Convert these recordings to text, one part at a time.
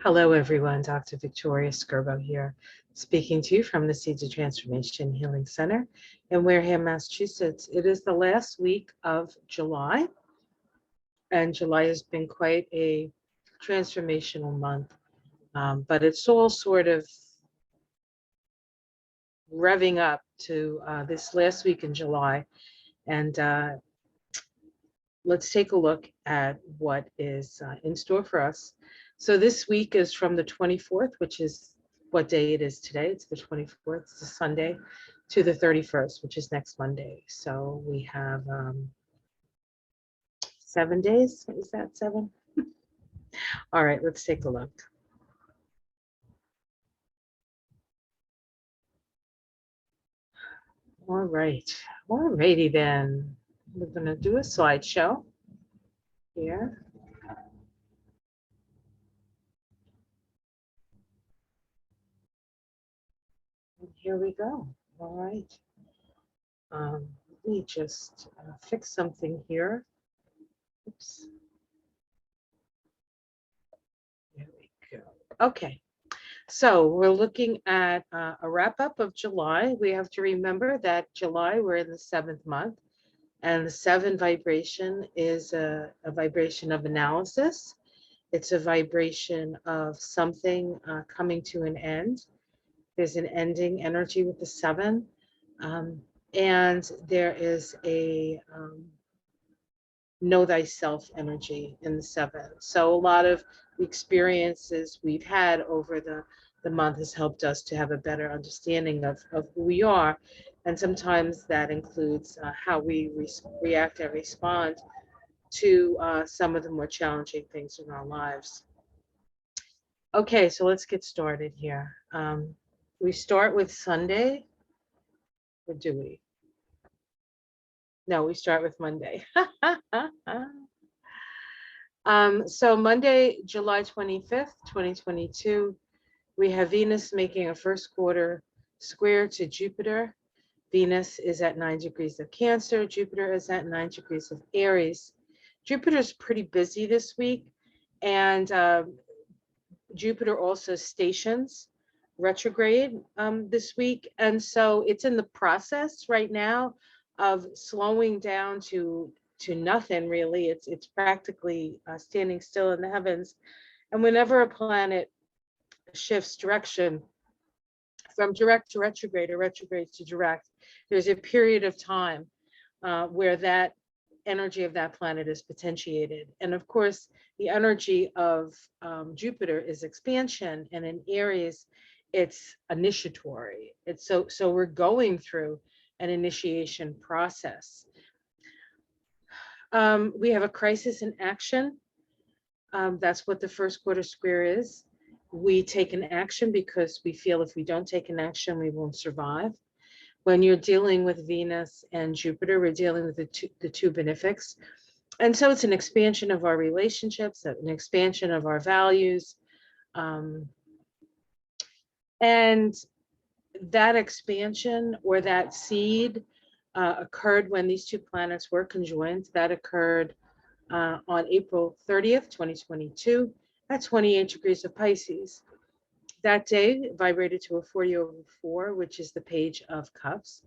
Hello, everyone. Dr. Victoria Skirbo here, speaking to you from the Seeds of Transformation Healing Center in Wareham, Massachusetts. It is the last week of July, and July has been quite a transformational month, but it's all sort of revving up to this last week in July. And let's take a look at what is in store for us. So this week is from the 24th, which is what day it is today. It's the 24th, it's a Sunday, to the 31st, which is next Monday. So we have 7 days. Is that 7? All right, let's take a look. All right, all righty then. We're going to do a slideshow here. And here we go. All right. Let me just fix something here. Oops. There we go. Okay. So we're looking at a wrap up of July. We have to remember that July, we're in the 7th month, and the 7 vibration is a vibration of analysis. It's a vibration of something coming to an end. There's an ending energy with the 7. And there is a know thyself energy in the 7. So a lot of the experiences we've had over the month has helped us to have a better understanding of who we are. And sometimes that includes how we react and respond to some of the more challenging things in our lives. Okay, so let's get started here. We start with Sunday, or do we? No, we start with Monday. So Monday, July 25th, 2022, we have Venus making a first quarter square to Jupiter. Venus is at 9 degrees of Cancer. Jupiter is at 9 degrees of Aries. Jupiter's pretty busy this week, and Jupiter also stations retrograde this week. And so it's in the process right now of slowing down to nothing really. It's practically standing still in the heavens. And whenever a planet shifts direction from direct to retrograde or retrograde to direct, there's a period of time where that energy of that planet is potentiated. And of course, the energy of Jupiter is expansion, and in Aries, it's initiatory. It's so we're going through an initiation process. We have a crisis in action. That's what the first quarter square is. We take an action because we feel if we don't take an action, we won't survive. When you're dealing with Venus and Jupiter, we're dealing with the two benefics. And so it's an expansion of our relationships, an expansion of our values. And that expansion or that seed occurred when these two planets were conjoined. That occurred on April 30th, 2022, at 28 degrees of Pisces. That day vibrated to a 40/4, which is the Page of Cups,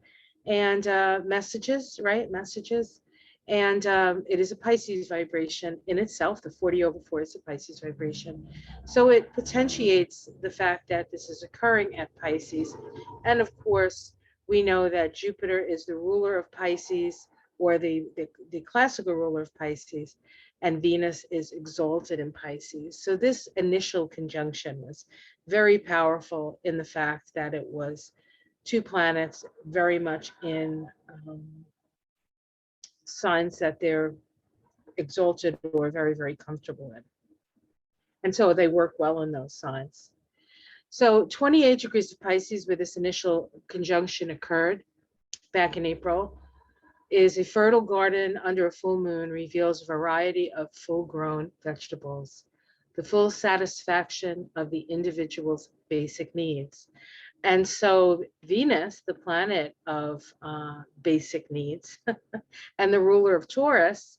and messages, right? Messages. And it is a Pisces vibration in itself. The 40/4 is a Pisces vibration. So it potentiates the fact that this is occurring at Pisces. And of course, we know that Jupiter is the ruler of Pisces, or the classical ruler of Pisces, and Venus is exalted in Pisces. So this initial conjunction was very powerful in the fact that it was two planets very much in signs that they're exalted or very, very comfortable in. And so they work well in those signs. So 28 degrees of Pisces, where this initial conjunction occurred back in April, is a fertile garden under a full moon, reveals a variety of full-grown vegetables, the full satisfaction of the individual's basic needs. And so Venus, the planet of basic needs, and the ruler of Taurus,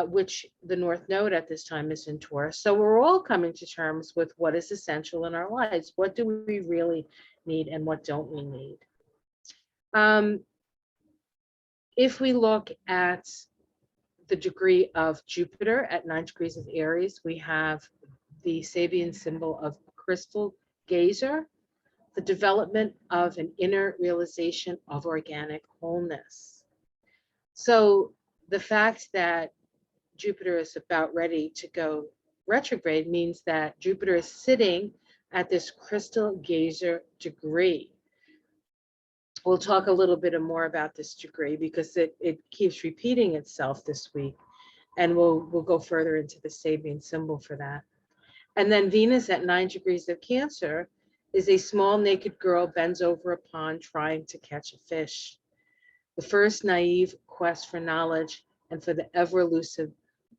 which the North Node at this time is in Taurus. So we're all coming to terms with what is essential in our lives. What do we really need and what don't we need? If we look at the degree of Jupiter at 9 degrees of Aries, we have the Sabian symbol of crystal gazer, the development of an inner realization of organic wholeness. So the fact that Jupiter is about ready to go retrograde means that Jupiter is sitting at this crystal gazer degree. We'll talk a little bit more about this degree because it keeps repeating itself this week. And we'll go further into the Sabian symbol for that. And then Venus at 9 degrees of Cancer is a small naked girl bends over a pond trying to catch a fish. The first naive quest for knowledge and for the ever elusive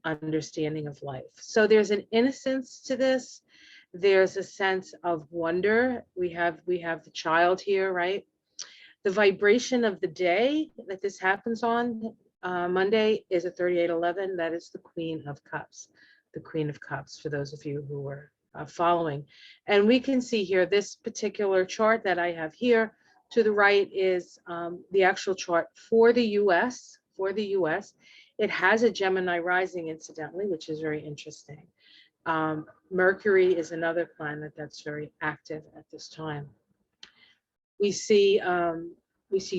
understanding of life. So there's an innocence to this. There's a sense of wonder. We have the child here, right? The vibration of the day that this happens on Monday is a 3811. That is the Queen of Cups. The Queen of Cups, for those of you who are following. And we can see here this particular chart that I have here. To the right is the actual chart for the US. For the US, it has a Gemini rising, incidentally, which is very interesting. Mercury is another planet that's very active at this time. We see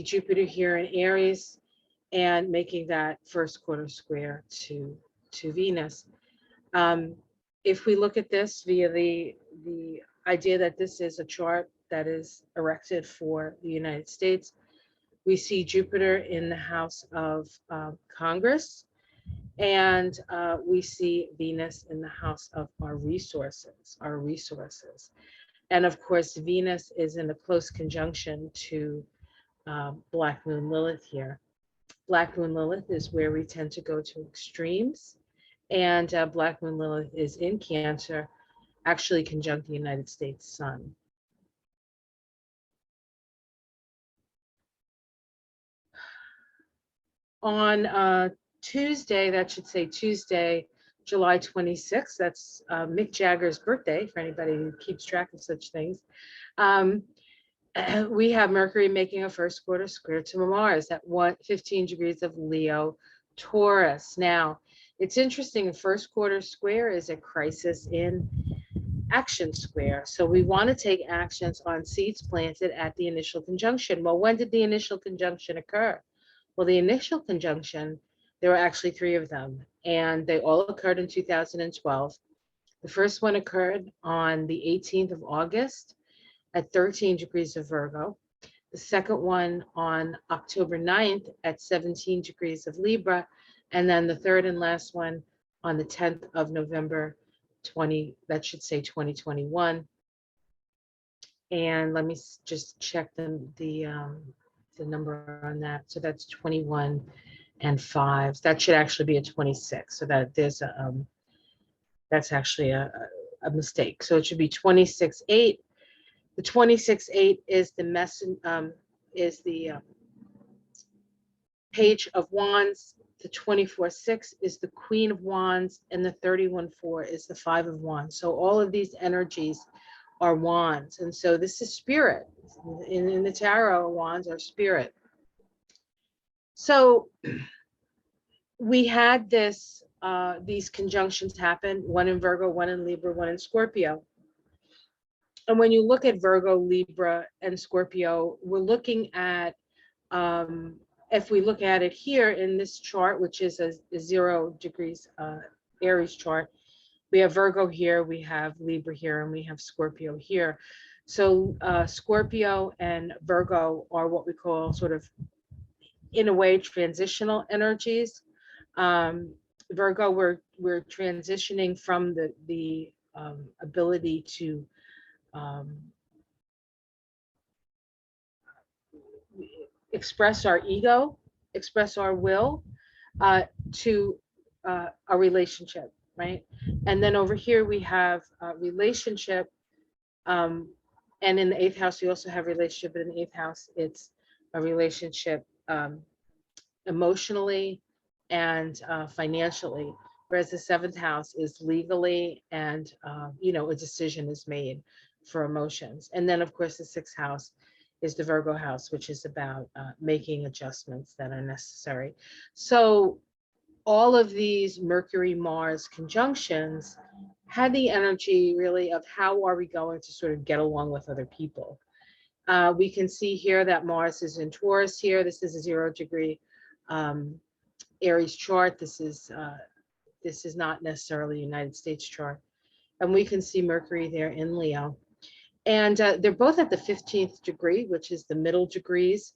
Jupiter here in Aries and making that first quarter square to Venus. If we look at this via the idea that this is a chart that is erected for the United States, we see Jupiter in the house of Congress, and we see Venus in the house of our resources. And of course, Venus is in a close conjunction to Black Moon Lilith here. Black Moon Lilith is where we tend to go to extremes. And Black Moon Lilith is in Cancer, actually conjunct the United States Sun. On Tuesday, that should say Tuesday, July 26th, that's Mick Jagger's birthday, for anybody who keeps track of such things. We have Mercury making a first quarter square to Mars at 15 degrees of Leo, Taurus. Now, it's interesting, a first quarter square is a crisis in action square. So we want to take actions on seeds planted at the initial conjunction. Well, when did the initial conjunction occur? Well, the initial conjunction, there were actually 3 of them, and they all occurred in 2012. The first one occurred on the 18th of August at 13 degrees of Virgo. The second one on October 9th at 17 degrees of Libra. And then the third and last one on the 10th of November, 2021. And let me just check the number on that. So that's 21 and 5. That should actually be a 26. So that there's that's actually a mistake. So it should be 26-8. The 26-8 is the Page of Wands. The 24-6 is the Queen of Wands, and the 31-4 is the 5 of Wands. So all of these energies are wands, and so this is spirit. In the tarot, wands are spirit. So we had these conjunctions happen, one in Virgo, one in Libra, one in Scorpio. And when you look at Virgo, Libra, and Scorpio, we're looking at, if we look at it here in this chart, which is a 0 degrees Aries chart, we have Virgo here, we have Libra here, and we have Scorpio here. So Scorpio and Virgo are what we call sort of, in a way, transitional energies. Virgo, we're transitioning from the ability to express our ego, express our will, to a relationship, right? And then over here we have relationship, and in the 8th house we also have relationship. In the 8th house, it's a relationship emotionally and financially, whereas the seventh house is legally and, a decision is made for emotions. And then, of course, the sixth house is the Virgo house, which is about making adjustments that are necessary. So all of these Mercury Mars conjunctions had the energy really of how are we going to sort of get along with other people. We can see here that Mars is in Taurus here. This is a 0-degree Aries chart. This is not necessarily a United States chart. And we can see Mercury there in Leo. And they're both at the 15th degree, which is the middle degrees.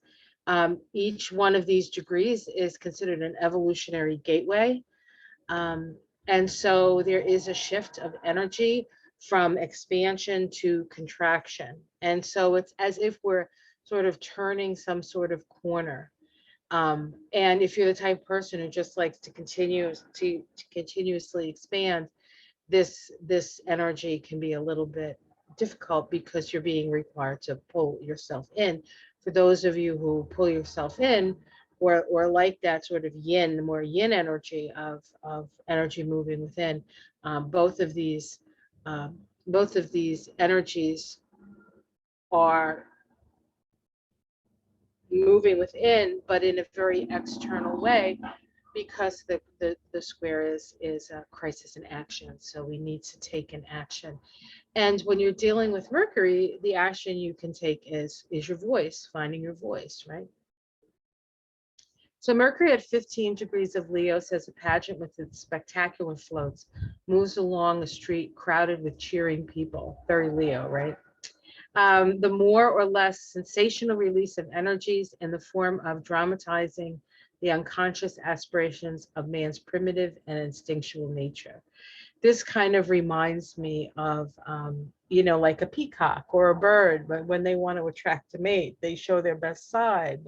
Each one of these degrees is considered an evolutionary gateway. And so there is a shift of energy from expansion to contraction. And so it's as if we're sort of turning some sort of corner. And if you're the type of person who just likes to continuously expand, this energy can be a little bit difficult because you're being required to pull yourself in. For those of you who pull yourself in, or like that sort of yin, the more yin energy of energy moving within, both of these energies are moving within, but in a very external way, because the square is a crisis in action. So we need to take an action. And when you're dealing with Mercury, the action you can take is your voice, finding your voice, right? So Mercury at 15 degrees of Leo says a pageant with its spectacular floats moves along a street crowded with cheering people. Very Leo, right? The more or less sensational release of energies in the form of dramatizing the unconscious aspirations of man's primitive and instinctual nature. This kind of reminds me of, like a peacock or a bird, but when they want to attract a mate, they show their best side.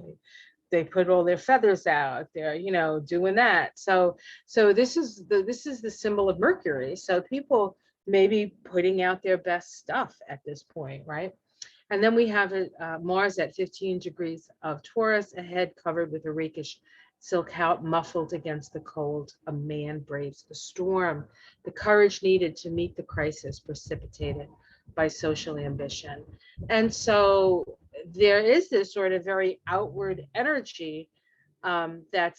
They put all their feathers out. They're, doing that. So this is the symbol of Mercury. So people may be putting out their best stuff at this point, right? And then we have Mars at 15 degrees of Taurus, a head covered with a rakish silk hat, muffled against the cold. A man braves the storm, the courage needed to meet the crisis precipitated by social ambition. And so there is this sort of very outward energy that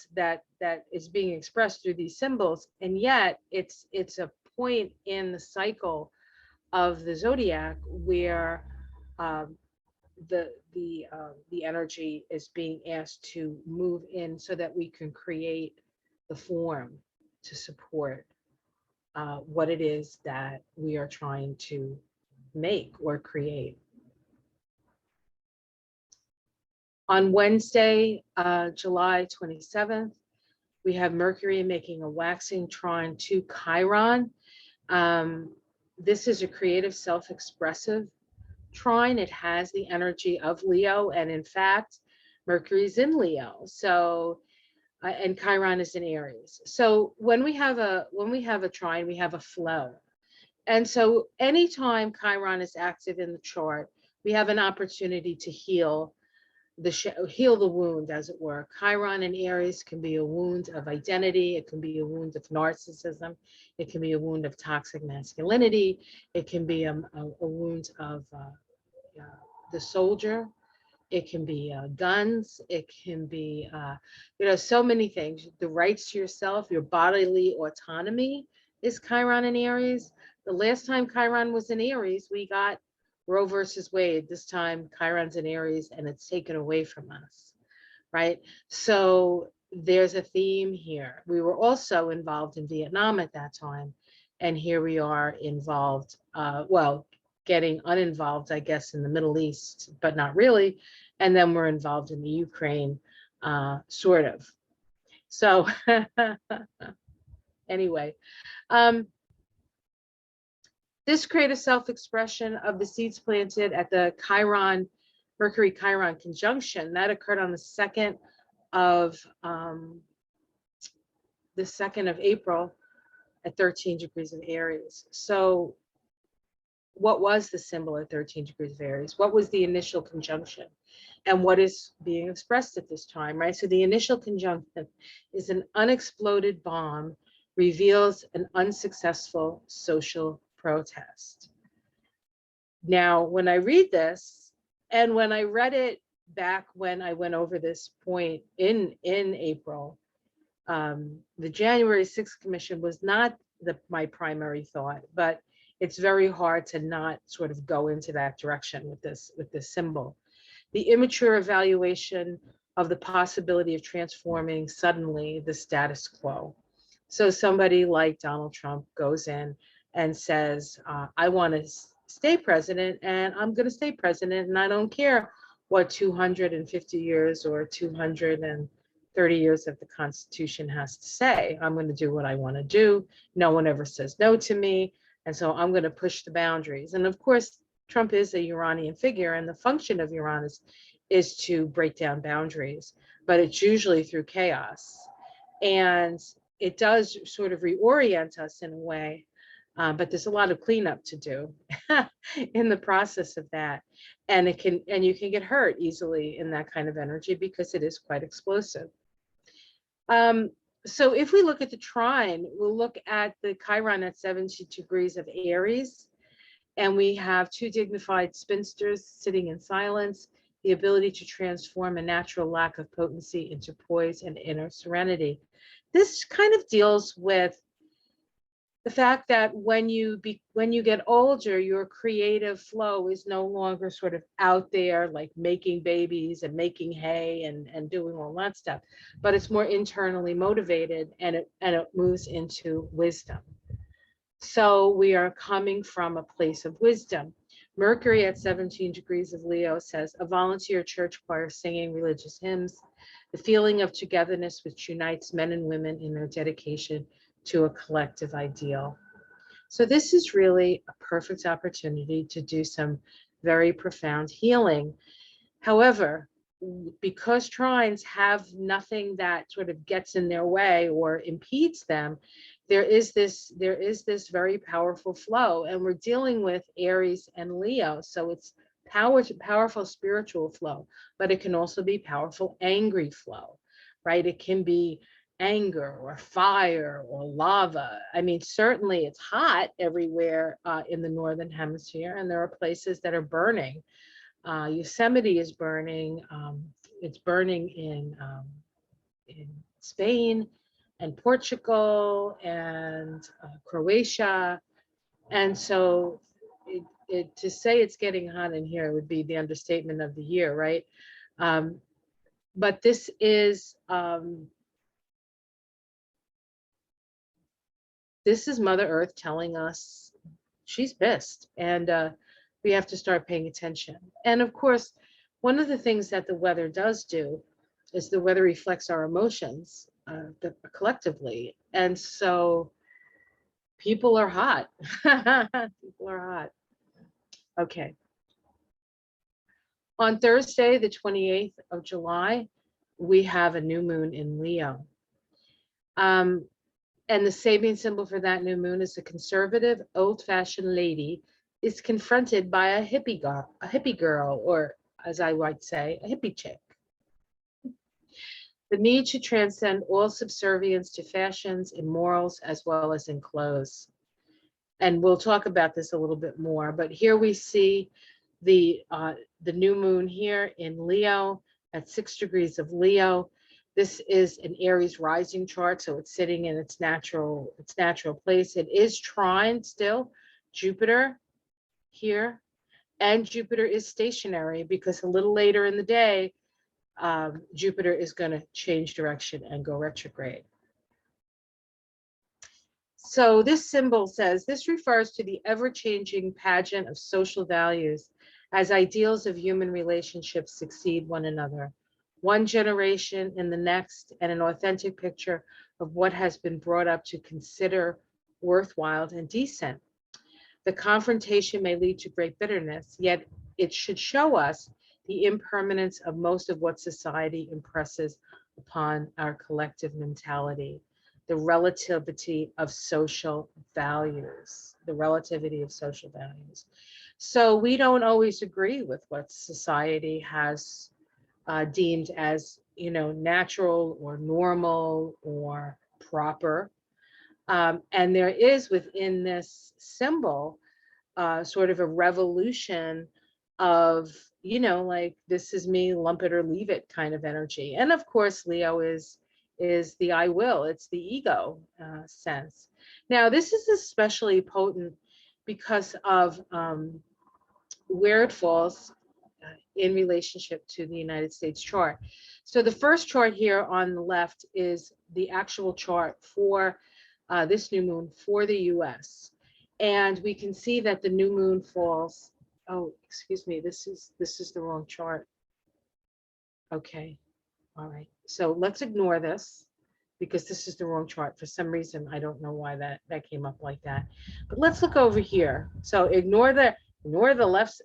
is being expressed through these symbols, and yet it's a point in the cycle of the zodiac where the energy is being asked to move in so that we can create the form to support what it is that we are trying to make or create. On Wednesday, July 27th, we have Mercury making a waxing trine to Chiron. This is a creative, self-expressive trine. It has the energy of Leo, and in fact, Mercury's in Leo. So, and Chiron is in Aries. So when we have a trine, we have a flow. And so anytime Chiron is active in the chart, we have an opportunity to heal the wound, as it were. Chiron in Aries can be a wound of identity. It can be a wound of narcissism. It can be a wound of toxic masculinity. It can be a wound of the soldier. It can be guns. It can be, so many things. The rights to yourself, your bodily autonomy is Chiron in Aries. The last time Chiron was in Aries, we got Roe versus Wade. This time Chiron's in Aries and it's taken away from us, right? So there's a theme here. We were also involved in Vietnam at that time. And here we are involved, getting uninvolved, I guess, in the Middle East, but not really. And then we're involved in the Ukraine, sort of. So anyway, this creative self-expression of the seeds planted at the Mercury Chiron conjunction, that occurred on the 2nd of April at 13 degrees of Aries. So what was the symbol at 13 degrees of Aries? What was the initial conjunction? and what is being expressed at this time, right? So the initial conjunction is an unexploded bomb reveals an unsuccessful social protest. Now, when I read this, and when I read it back when I went over this point in April, the January 6th commission was not my primary thought, but it's very hard to not sort of go into that direction with this symbol. The immature evaluation of the possibility of transforming suddenly the status quo. So somebody like Donald Trump goes in and says, I want to stay president, and I'm going to stay president, and I don't care what 250 years or 230 years of the Constitution has to say. I'm going to do what I want to do. No one ever says no to me. And so I'm going to push the boundaries. And of course, Trump is a Uranian figure, and the function of Uranus is to break down boundaries, but it's usually through chaos. And it does sort of reorient us in a way, but there's a lot of cleanup to do in the process of that. And you can get hurt easily in that kind of energy because it is quite explosive. So if we look at the trine, we'll look at the Chiron at 70 degrees of Aries, and we have two dignified spinsters sitting in silence, the ability to transform a natural lack of potency into poise and inner serenity. This kind of deals with the fact that when you get older, your creative flow is no longer sort of out there, like making babies and making hay and doing all that stuff, but it's more internally motivated, and it moves into wisdom. So we are coming from a place of wisdom. Mercury at 17 degrees of Leo says, a volunteer church choir singing religious hymns, the feeling of togetherness which unites men and women in their dedication to a collective ideal. So this is really a perfect opportunity to do some very profound healing. However, because trines have nothing that sort of gets in their way or impedes them, there is this very powerful flow, and we're dealing with Aries and Leo. So it's powerful spiritual flow, but it can also be powerful angry flow, right? It can be anger or fire or lava. I mean, certainly it's hot everywhere in the Northern Hemisphere, and there are places that are burning. Yosemite is burning. It's burning in Spain and Portugal and Croatia. And so to say it's getting hot in here would be the understatement of the year, right? But this is Mother Earth telling us she's pissed, and we have to start paying attention. And of course, one of the things that the weather does do is the weather reflects our emotions collectively. And so people are hot. People are hot. Okay. On Thursday, the 28th of July, we have a new moon in Leo. And the Sabian symbol for that new moon is a conservative, old-fashioned lady is confronted by a hippie girl, or as I might say, a hippie chick. The need to transcend all subservience to fashions in morals as well as in clothes. And we'll talk about this a little bit more, but here we see the new moon here in Leo at 6 degrees of Leo. This is an Aries rising chart, so it's sitting in its natural place. It is trine still, Jupiter here, and Jupiter is stationary because a little later in the day, Jupiter is going to change direction and go retrograde. So this symbol says, this refers to the ever-changing pageant of social values as ideals of human relationships succeed one another, one generation in the next, and an authentic picture of what has been brought up to consider worthwhile and decent. The confrontation may lead to great bitterness, yet it should show us the impermanence of most of what society impresses upon our collective mentality, the relativity of social values, So we don't always agree with what society has deemed as, natural or normal or proper. And there is within this symbol sort of a revolution of, like, this is me, lump it or leave it kind of energy. And of course, Leo is the I will, it's the ego sense. Now, this is especially potent because of where it falls in relationship to the United States chart. So the first chart here on the left is the actual chart for this new moon for the US. And we can see that the new moon falls, oh, excuse me, this is the wrong chart. Okay, all right. So let's ignore this because this is the wrong chart. For some reason, I don't know why that came up like that. But let's look over here. So ignore the left,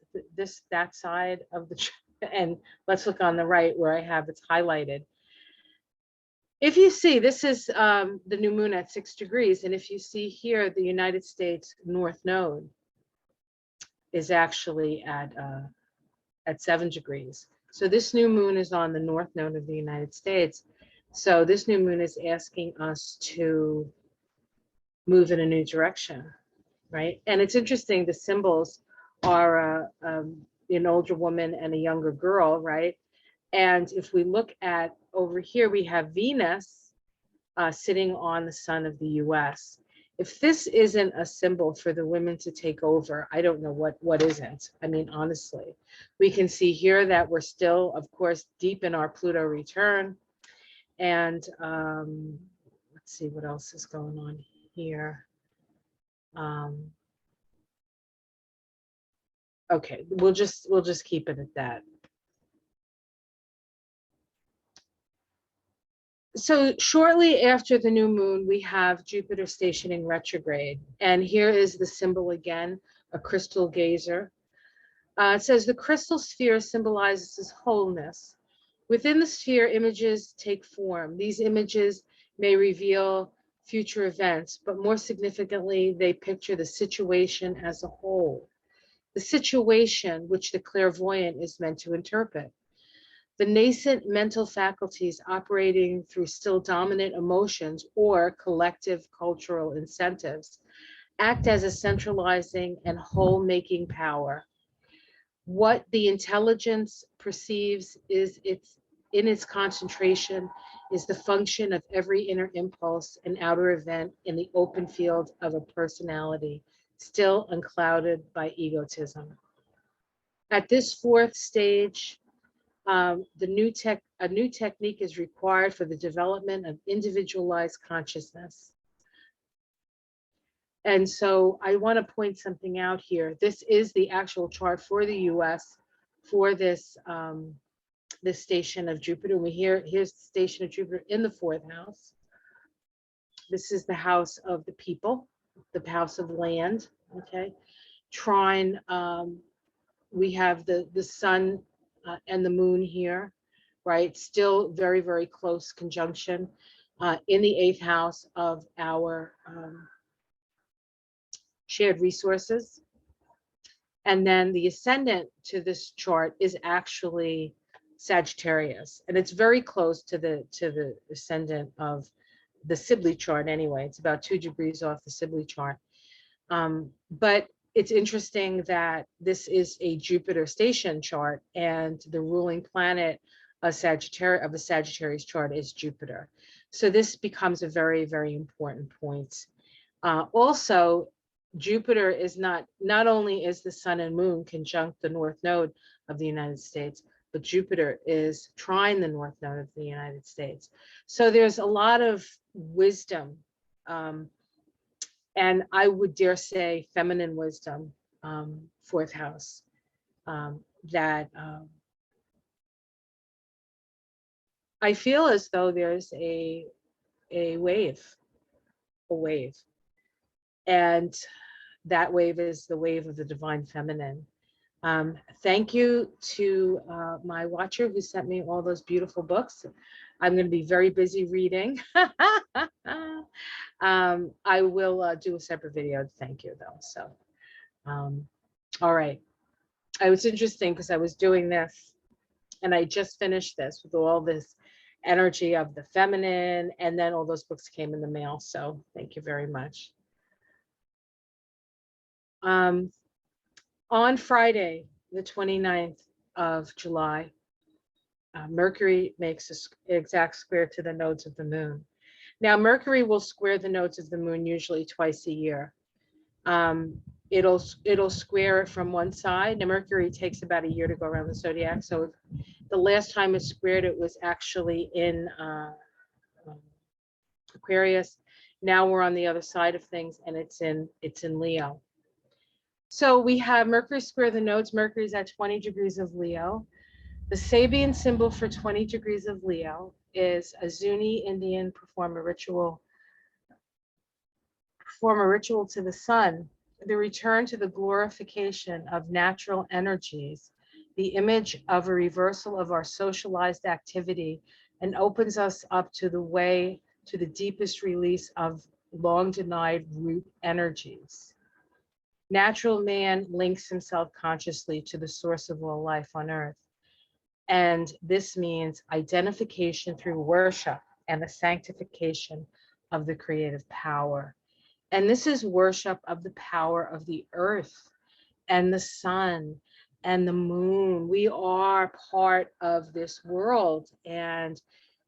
that side of the chart, and let's look on the right where I have it's highlighted. If you see, this is the new moon at 6 degrees. And if you see here, the United States North Node is actually at 7 degrees. So this new moon is on the North Node of the United States. So this new moon is asking us to move in a new direction, right? And it's interesting, the symbols are an older woman and a younger girl, right? And if we look at over here, we have Venus sitting on the sun of the US. If this isn't a symbol for the women to take over, I don't know what isn't. I mean, honestly, we can see here that we're still, of course, deep in our Pluto return. And let's see what else is going on here. Okay, we'll just keep it at that. So shortly after the new moon, we have Jupiter stationing retrograde. And here is the symbol again, a crystal gazer. It says the crystal sphere symbolizes wholeness. Within the sphere, images take form. These images may reveal future events, but more significantly, they picture the situation as a whole. The situation which the clairvoyant is meant to interpret. The nascent mental faculties operating through still dominant emotions or collective cultural incentives act as a centralizing and whole-making power. What the intelligence perceives is in its concentration is the function of every inner impulse and outer event in the open field of a personality, still unclouded by egotism. At this fourth stage, a new technique is required for the development of individualized consciousness. And so I want to point something out here. This is the actual chart for the US for this this station of Jupiter. Here's the station of Jupiter in the 4th house. This is the house of the people, the house of land. Okay, trine. We have the sun and the moon here, right? Still very, very close conjunction in the 8th house of our shared resources. And then the ascendant to this chart is actually Sagittarius, and it's very close to the ascendant of the Sibley chart anyway. It's about 2 degrees off the Sibley chart. But it's interesting that this is a Jupiter station chart, and the ruling planet of a Sagittarius chart is Jupiter. So this becomes a very, very important point. Also, Jupiter is not only is the sun and moon conjunct the North Node of the United States, but Jupiter is trine the North Node of the United States. So there's a lot of wisdom, and I would dare say feminine wisdom, 4th house, that I feel as though there's a wave, and that wave is the wave of the divine feminine. Thank you to my watcher who sent me all those beautiful books. I'm going to be very busy reading. I will do a separate video to thank you though. So, all right. It was interesting because I was doing this And I just finished this with all this energy of the feminine, and then all those books came in the mail. So thank you very much. On Friday, the 29th of July, Mercury makes an exact square to the nodes of the moon. Now, Mercury will square the nodes of the moon usually twice a year. It'll square it from one side. Now, Mercury takes about a year to go around the zodiac. So the last time it squared, it was actually in Aquarius. Now we're on the other side of things, and it's in Leo. So we have Mercury square the nodes. Mercury's at 20 degrees of Leo. The Sabian symbol for 20 degrees of Leo is a Zuni Indian perform a ritual to the sun, the return to the glorification of natural energies, the image of a reversal of our socialized activity, and opens us up to the way to the deepest release of long denied root energies. Natural man links himself consciously to the source of all life on earth. And this means identification through worship and the sanctification of the creative power. And this is worship of the power of the earth and the sun and the moon. We are part of this world, and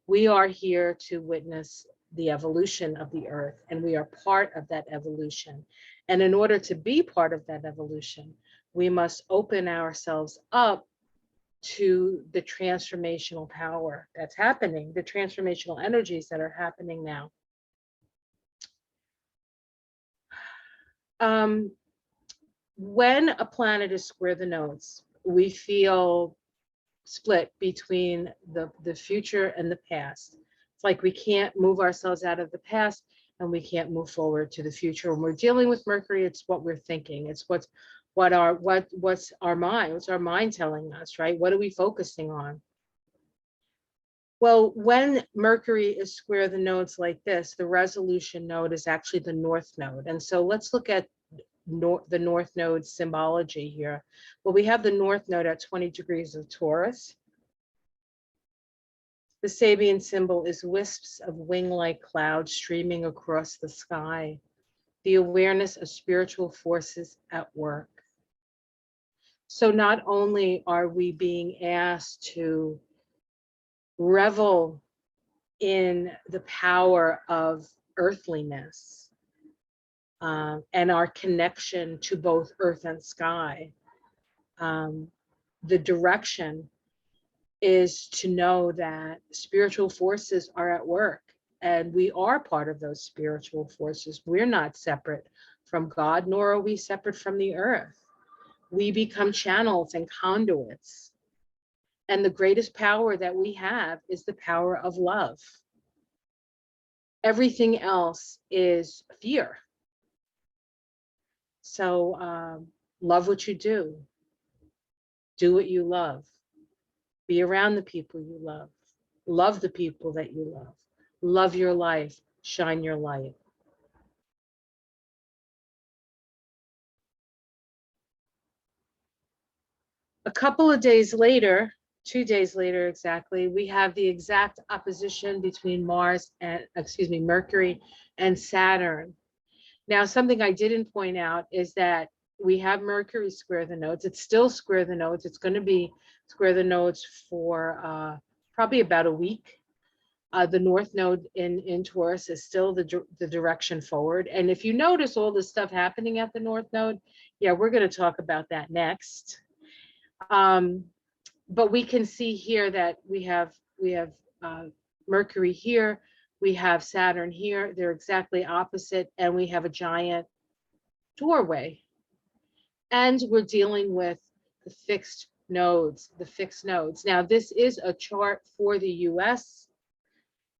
we are here to witness the evolution of the earth, and we are part of that evolution. And in order to be part of that evolution, we must open ourselves up to the transformational power that's happening, the transformational energies that are happening now. When a planet is square the nodes, we feel split between the future and the past. It's like we can't move ourselves out of the past, and we can't move forward to the future. When we're dealing with Mercury, it's what we're thinking. It's what's our mind telling us, right? What are we focusing on? Well, when Mercury is square the nodes like this, the resolution node is actually the north node. And so let's look at the north node symbology here. Well, we have the north node at 20 degrees of Taurus. The Sabian symbol is wisps of wing-like clouds streaming across the sky, the awareness of spiritual forces at work. So not only are we being asked to revel in the power of earthliness and our connection to both earth and sky, the direction is to know that spiritual forces are at work, and we are part of those spiritual forces. We're not separate from God, nor are we separate from the earth. We become channels and conduits. And the greatest power that we have is the power of love. Everything else is fear. So love what you do. Do what you love. Be around the people you love. Love the people that you love. Love your life. Shine your light. A couple of days later, 2 days later exactly, we have the exact opposition between Mercury and Saturn. Now, something I didn't point out is that we have Mercury square the nodes. It's still square the nodes. It's going to be square the nodes for probably about a week. The north node in Taurus is still the direction forward. And if you notice all this stuff happening at the north node, yeah, we're going to talk about that next. But we can see here that we have Mercury here, we have Saturn here. They're exactly opposite, and we have a giant doorway. And we're dealing with the fixed nodes. Now, this is a chart for the US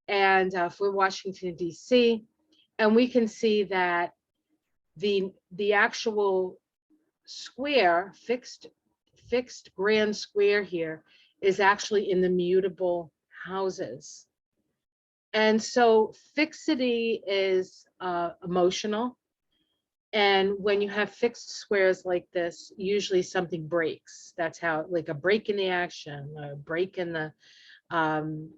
and for Washington, D.C. And we can see that the actual square, fixed grand square here is actually in the mutable houses. And so fixity is emotional, And when you have fixed squares like this, usually something breaks. That's how, like a break in the action, a break in the,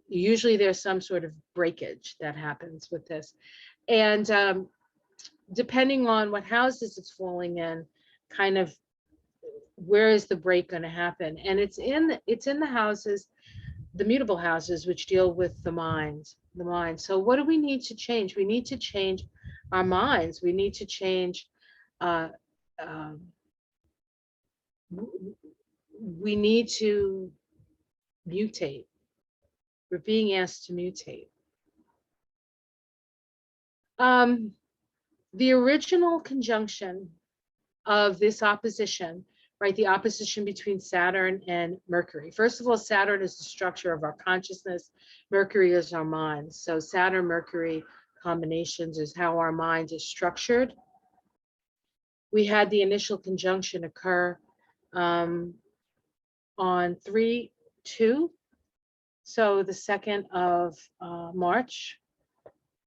usually there's some sort of breakage that happens with this. And depending on what houses it's falling in, kind of where is the break going to happen? And it's in the houses, the mutable houses, which deal with the mind, the mind. So what do we need to change? We need to change our minds. We need to change, uh, um, we need to mutate. We're being asked to mutate. The original conjunction of this opposition, right? The opposition between Saturn and Mercury. First of all, Saturn is the structure of our consciousness. Mercury is our mind. So Saturn, Mercury combinations is how our mind is structured. We had the initial conjunction occur on 3/2. So the 2nd of March.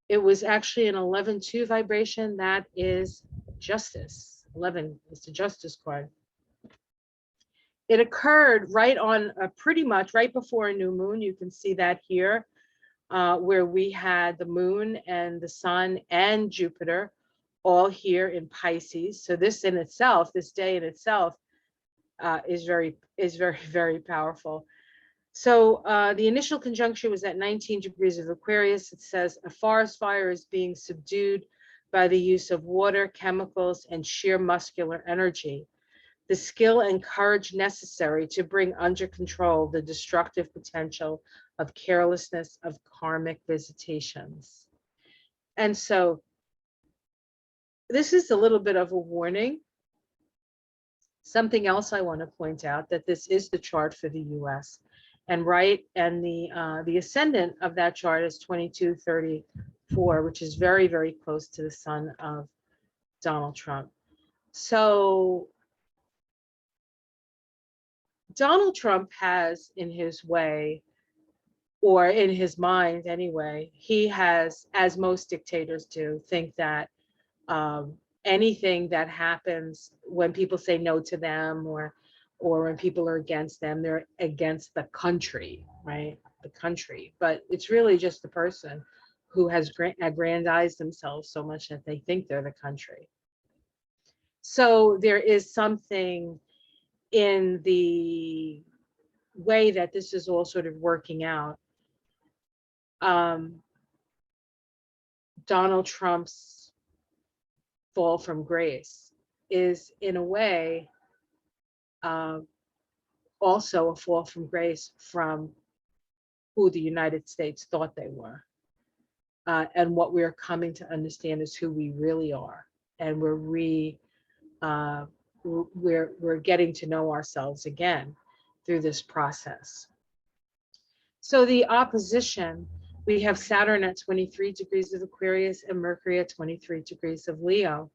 It was actually an 11/2 vibration. That is justice. 11 is the justice card. It occurred right on pretty much right before a new moon. You can see that here, where we had the moon and the sun and Jupiter all here in Pisces. So this in itself, this day in itself, is very, very powerful. So the initial conjunction was at 19 degrees of Aquarius. It says a forest fire is being subdued by the use of water, chemicals, and sheer muscular energy. The skill and courage necessary to bring under control the destructive potential of carelessness of karmic visitations. And so this is a little bit of a warning. Something else I want to point out, that this is the chart for the US. And the ascendant of that chart is 2234, which is very, very close to the sun of Donald Trump. So Donald Trump has, in his way, or in his mind anyway, he has, as most dictators do, think that anything that happens when people say no to them, or when people are against them, they're against the country, right? The country. But it's really just the person who has aggrandized themselves so much that they think they're the country. So there is something in the way that this is all sort of working out. Donald Trump's fall from grace is, in a way, also a fall from grace from who the United States thought they were. And what we're coming to understand is who we really are. And we're getting to know ourselves again through this process. So the opposition, we have Saturn at 23 degrees of Aquarius and Mercury at 23 degrees of Leo.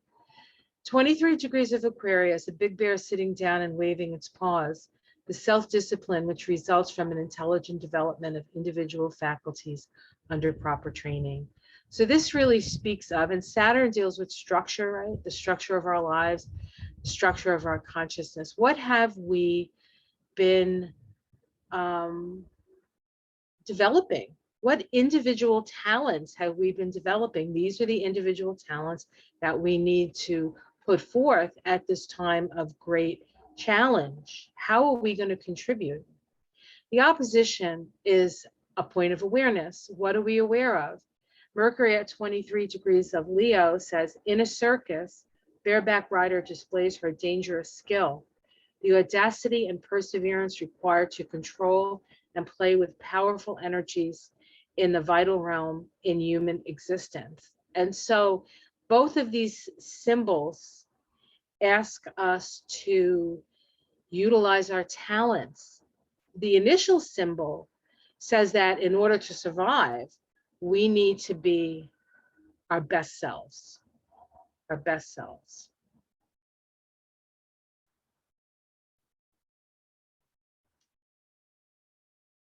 23 degrees of Aquarius, a big bear sitting down and waving its paws, the self-discipline which results from an intelligent development of individual faculties under proper training. So this really speaks of, and Saturn deals with structure, right? The structure of our lives, the structure of our consciousness. What have we been developing? What individual talents have we been developing? These are the individual talents that we need to put forth at this time of great challenge. How are we going to contribute? The opposition is a point of awareness. What are we aware of? Mercury at 23 degrees of Leo says, in a circus, bareback rider displays her dangerous skill. The audacity and perseverance required to control and play with powerful energies in the vital realm in human existence. And so both of these symbols ask us to utilize our talents. The initial symbol says that in order to survive, we need to be our best selves, our best selves.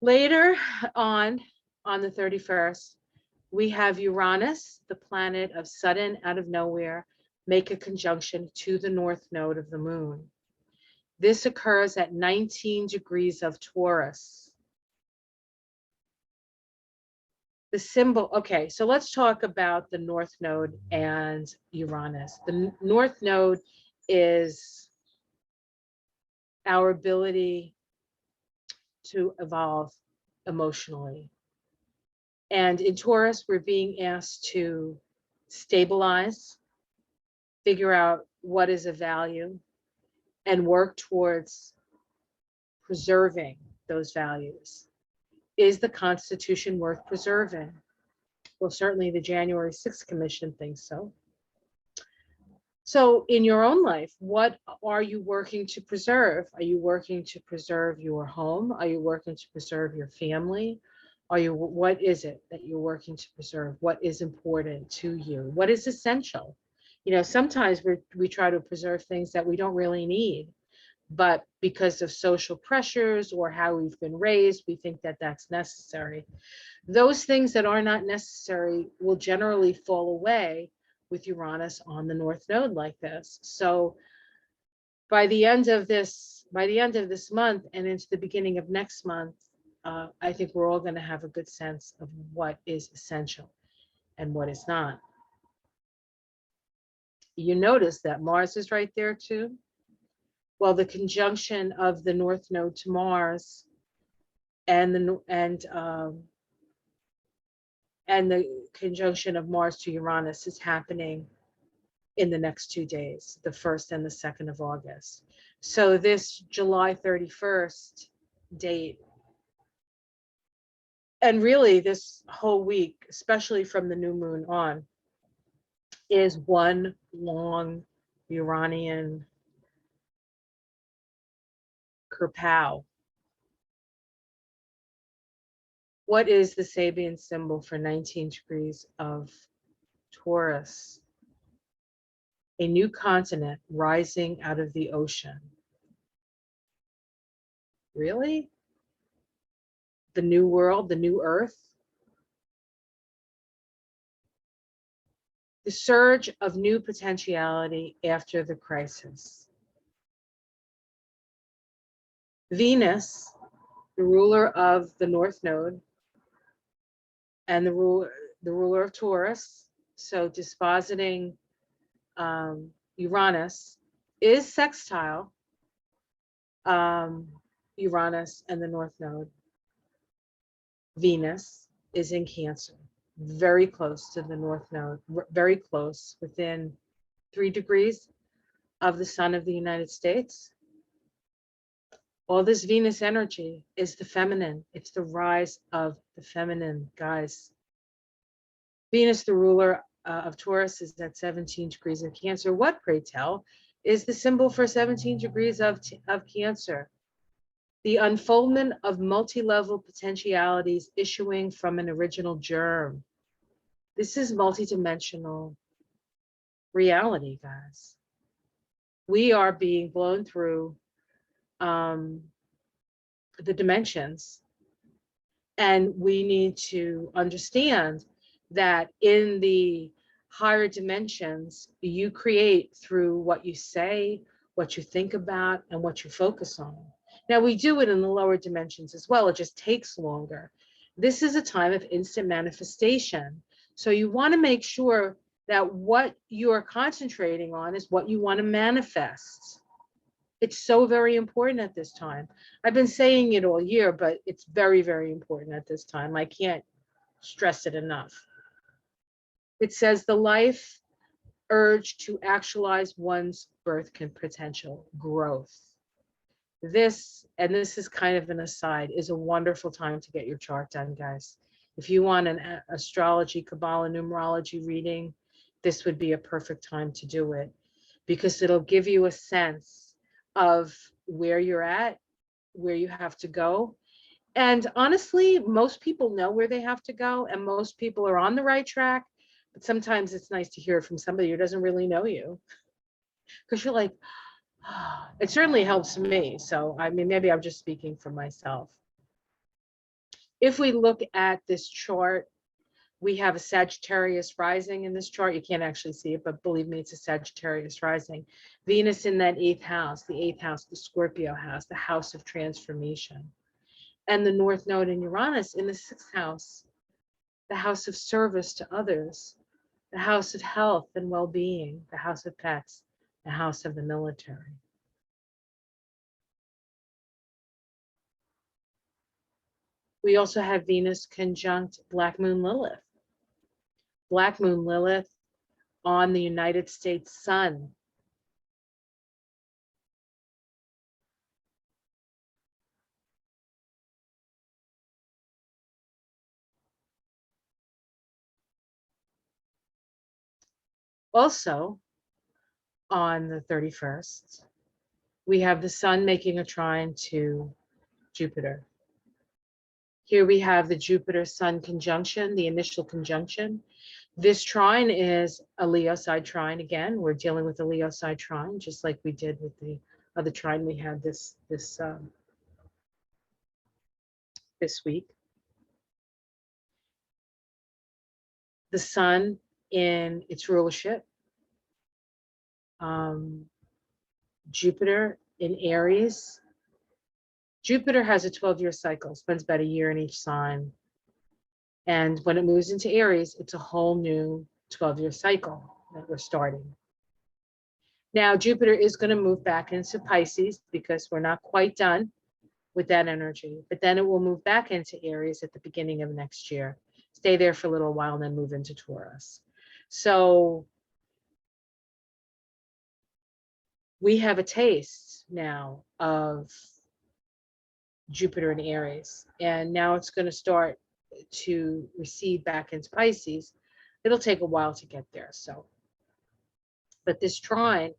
Later on the 31st, we have Uranus, the planet of sudden, out of nowhere, make a conjunction to the north node of the moon. This occurs at 19 degrees of Taurus. The symbol, okay, so let's talk about the north node and Uranus. The north node is our ability to evolve emotionally. And in Taurus, we're being asked to stabilize, figure out what is of value, and work towards preserving those values. Is the Constitution worth preserving? Well, certainly the January 6th Commission thinks so. So in your own life, what are you working to preserve? Are you working to preserve your home? Are you working to preserve your family? What is it that you're working to preserve? What is important to you? What is essential? You know, sometimes we try to preserve things that we don't really need, but because of social pressures or how we've been raised, we think that that's necessary. Those things that are not necessary will generally fall away with Uranus on the north node like this. So by the end of this month and into the beginning of next month, I think we're all going to have a good sense of what is essential and what is not. You notice that Mars is right there too. Well, the conjunction of the north node to Mars and the conjunction of Mars to Uranus is happening in the next 2 days, the 1st and the 2nd of August. So this July 31st date, and really this whole week, especially from the new moon on, is one long Uranian kerpow. What is the Sabian symbol for 19 degrees of Taurus? A new continent rising out of the ocean. Really? The new world, the new earth? The surge of new potentiality after the crisis. Venus, the ruler of the north node and the ruler of Taurus, so dispositing Uranus, is sextile Uranus and the north node. Venus is in Cancer, very close to the north node, very close, within 3 degrees of the sun of the United States. All this Venus energy is the feminine. It's the rise of the feminine, guys. Venus, the ruler of Taurus, is at 17 degrees of Cancer. What, pray tell, is the symbol for 17 degrees of Cancer? The unfoldment of multi-level potentialities issuing from an original germ. This is multidimensional reality, guys. We are being blown through the dimensions, and we need to understand that in the higher dimensions, you create through what you say, what you think about, and what you focus on. Now, we do it in the lower dimensions as well. It just takes longer. This is a time of instant manifestation. So you want to make sure that what you're concentrating on is what you want to manifest. It's so very important at this time. I've been saying it all year, but it's very, very important at this time. I can't stress it enough. It says the life urge to actualize one's birth potential, growth. This is kind of an aside, is a wonderful time to get your chart done, guys. If you want an astrology, Kabbalah, numerology reading, this would be a perfect time to do it, because it'll give you a sense of where you're at, where you have to go. And honestly, most people know where they have to go, and most people are on the right track. But sometimes it's nice to hear from somebody who doesn't really know you, because you're like, oh, it certainly helps me. So, I mean, maybe I'm just speaking for myself. If we look at this chart, We have a Sagittarius rising in this chart. You can't actually see it, but believe me, it's a Sagittarius rising. Venus in that eighth house, the Scorpio house, the house of transformation. And the North Node in Uranus in the sixth house, the house of service to others, the house of health and well-being, the house of pets, the house of the military. We also have Venus conjunct Black Moon Lilith. Black Moon Lilith on the United States Sun. Also, on the 31st, we have the Sun making a trine to Jupiter. Here we have the Jupiter-Sun conjunction, the initial conjunction. This trine is a Leo side trine again. We're dealing with a Leo side trine, just like we did with the other trine we had this week. The Sun in its rulership. Jupiter in Aries. Jupiter has a 12-year cycle, spends about a year in each sign. And when it moves into Aries, it's a whole new 12-year cycle that we're starting. Now, Jupiter is going to move back into Pisces because we're not quite done with that energy, but then it will move back into Aries at the beginning of next year, stay there for a little while, and then move into Taurus. So we have a taste now of Jupiter in Aries, and now it's going to start to recede back into Pisces. It'll take a while to get there. So, but this trine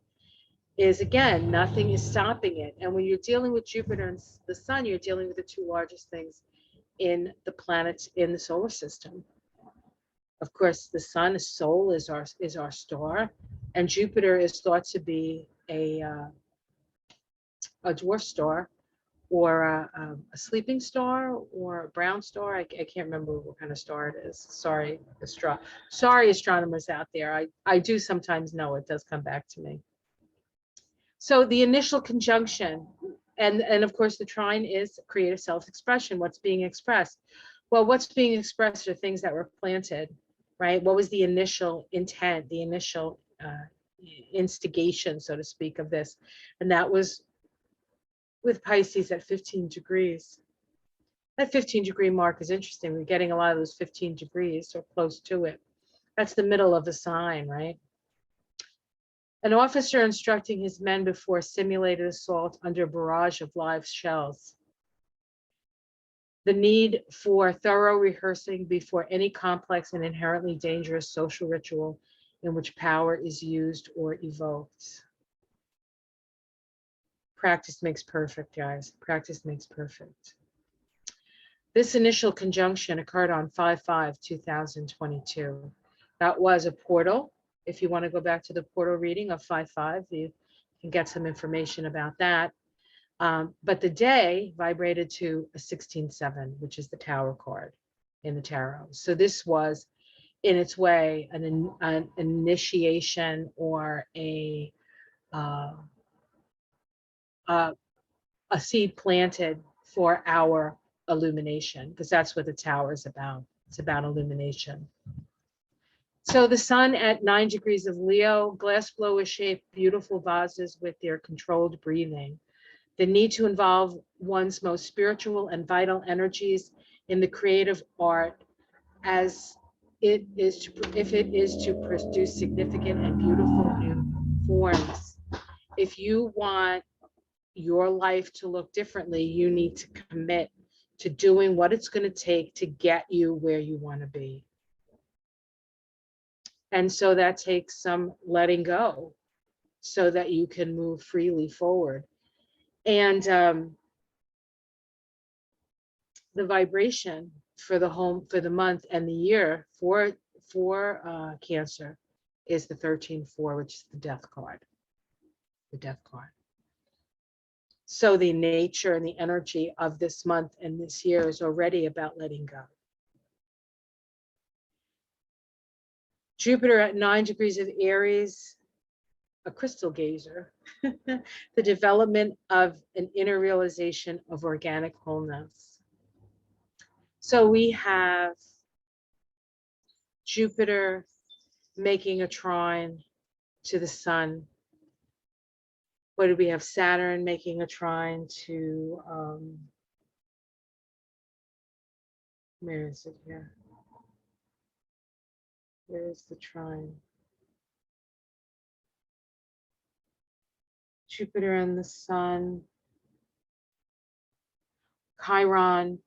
is, again, nothing is stopping it. And when you're dealing with Jupiter and the Sun, you're dealing with the two largest things in the planets in the solar system. Of course, the Sun, Sol, is our star, and Jupiter is thought to be a dwarf star, or a sleeping star, or a brown star. I can't remember what kind of star it is. Sorry, astronomers out there. I do sometimes know. It does come back to me. So the initial conjunction, and of course the trine is creative self-expression. What's being expressed? Well, what's being expressed are things that were planted, right? What was the initial intent, the initial instigation, so to speak, of this? And that was with Pisces at 15 degrees. That 15-degree mark is interesting. We're getting a lot of those 15 degrees or close to it. That's the middle of the sign, right? An officer instructing his men before simulated assault under a barrage of live shells. The need for thorough rehearsing before any complex and inherently dangerous social ritual in which power is used or evoked. Practice makes perfect, guys. Practice makes perfect. This initial conjunction occurred on 5/5/2022. That was a portal. If you want to go back to the portal reading of 5/5, you can get some information about that. But the day vibrated to a 16/7, which is the Tower card in the tarot. So this was, in its way, an initiation or a seed planted for our illumination, because that's what the Tower is about. It's about illumination. So the Sun at 9 degrees of Leo, glass blower shaped beautiful vases with their controlled breathing. The need to involve one's most spiritual and vital energies in the creative art, as if it is to produce significant and beautiful new forms. If you want your life to look differently, you need to commit to doing what it's going to take to get you where you want to be. And so that takes some letting go so that you can move freely forward. And the vibration for the month and the year for Cancer is the 13/4, which is the death card. The death card. So the nature and the energy of this month and this year is already about letting go. Jupiter at 9 degrees of Aries, a crystal gazer, the development of an inner realization of organic wholeness. So we have Jupiter making a trine to the sun. What did we have? Saturn making a trine to, where is it here? Where is the trine? Jupiter and the sun. Chiron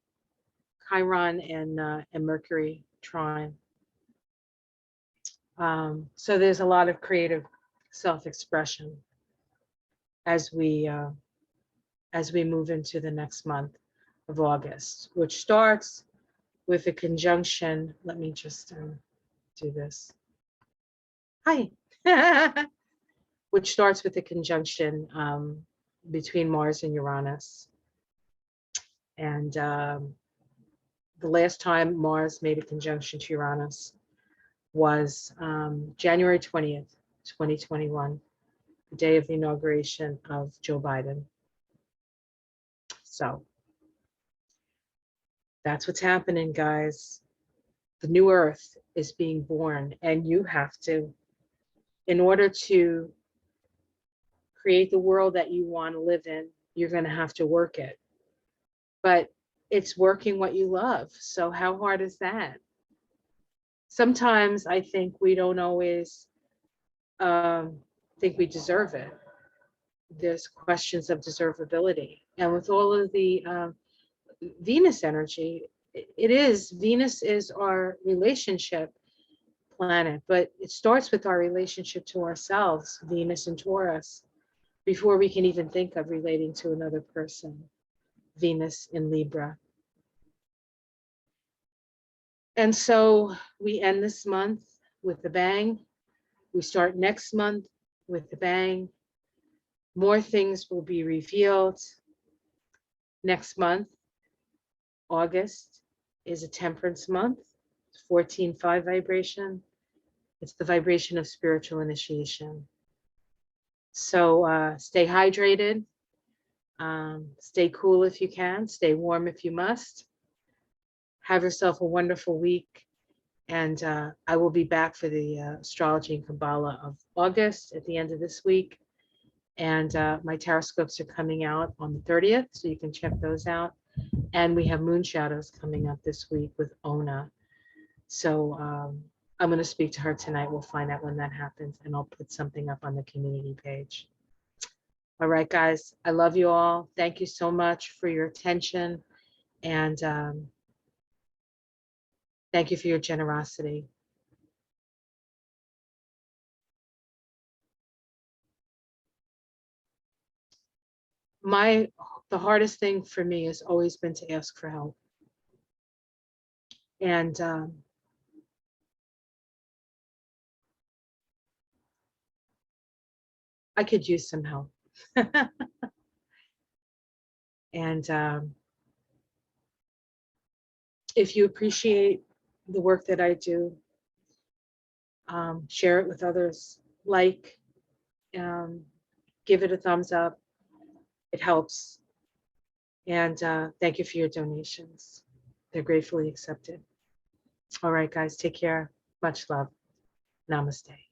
and Mercury trine. So there's a lot of creative self-expression as we move into the next month of August, which starts with a conjunction. Let me just do this. Hi. Which starts with a conjunction between Mars and Uranus. And the last time Mars made a conjunction to Uranus was January 20th, 2021, the day of the inauguration of Joe Biden. So that's what's happening, guys. The new Earth is being born, and you have to, in order to create the world that you want to live in, you're going to have to work it. But it's working what you love. So how hard is that? Sometimes I think we don't always think we deserve it. There's questions of deservability. And with all of the Venus energy, Venus is our relationship planet, but it starts with our relationship to ourselves, Venus and Taurus, before we can even think of relating to another person, Venus in Libra. And so we end this month with a bang. We start next month with a bang. More things will be revealed. Next month, August, is a temperance month, 14.5 vibration. It's the vibration of spiritual initiation. So stay hydrated, stay cool if you can, stay warm if you must. Have yourself a wonderful week. And I will be back for the Astrology and Kabbalah of August at the end of this week. And my tarot scopes are coming out on the 30th, so you can check those out. And we have moon shadows coming up this week with Ona. So I'm going to speak to her tonight. We'll find out when that happens, and I'll put something up on the community page. All right, guys, I love you all. Thank you so much for your attention. And thank you for your generosity. The hardest thing for me has always been to ask for help. And I could use some help. And if you appreciate the work that I do, share it with others, give it a thumbs up. It helps. And thank you for your donations. They're gratefully accepted. All right, guys, take care. Much love. Namaste.